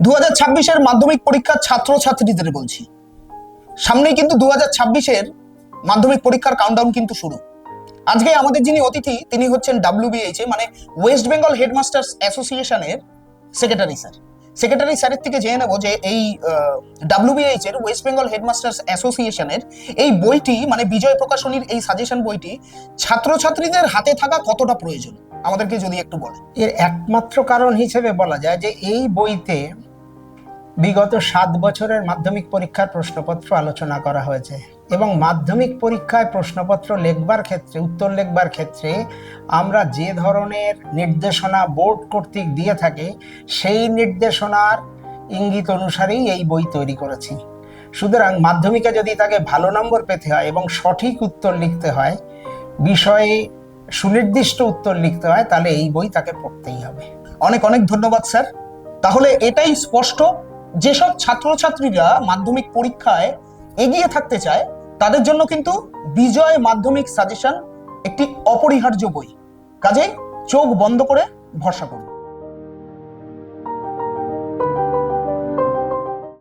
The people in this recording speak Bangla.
2026-এর মাধ্যমিক পরীক্ষার ছাত্রছাত্রীদের বলছি, সামনেই কিন্তু 2026-এর মাধ্যমিক পরীক্ষার কাউন্টডাউন কিন্তু শুরু। আজকে আমাদের যিনি অতিথি তিনি হচ্ছেন WBHA মানে ওয়েস্ট বেঙ্গল হেডমাস্টার্স অ্যাসোসিয়েশনের সেক্রেটারি স্যার। সেক্রেটারি স্যারের থেকে জেনে নেব যে এই WBH এর ওয়েস্ট বেঙ্গল হেডমাস্টার্স অ্যাসোসিয়েশনের এই বইটি মানে বিজয় প্রকাশনীর এই সাজেশন বইটি ছাত্রছাত্রীদের হাতে থাকা কতটা প্রয়োজন আমাদেরকে যদি একটু বলেন। এর একমাত্র কারণ হিসেবে বলা যায় যে এই বইতে বিগত 7 বছরের মাধ্যমিক পরীক্ষার প্রশ্নপত্র আলোচনা করা হয়েছে এবং মাধ্যমিক পরীক্ষায় প্রশ্নপত্র লিখবার ক্ষেত্রে উত্তর লিখবার ক্ষেত্রে আমরা যে ধরনের নির্দেশনা বোর্ড কর্তৃক দিয়ে থাকে সেই নির্দেশনার ইঙ্গিত অনুসারেই এই বই তৈরি করেছি। সুতরাং মাধ্যমিকে যদি তাকে ভালো নম্বর পেতে হয় এবং সঠিক উত্তর লিখতে হয়, বিষয়ে সুনির্দিষ্ট উত্তর লিখতে হয়, তাহলে এই বই তাকে পড়তেই হবে। অনেক অনেক ধন্যবাদ স্যার। তাহলে এটাই স্পষ্ট, যেসব ছাত্রছাত্রীরা মাধ্যমিক পরীক্ষায় এগিয়ে থাকতে চায় তাদের জন্য কিন্তু বিজয় মাধ্যমিক সাজেশন একটি অপরিহার্য বই। কাজেই চোখ বন্ধ করে ভরসা করুন।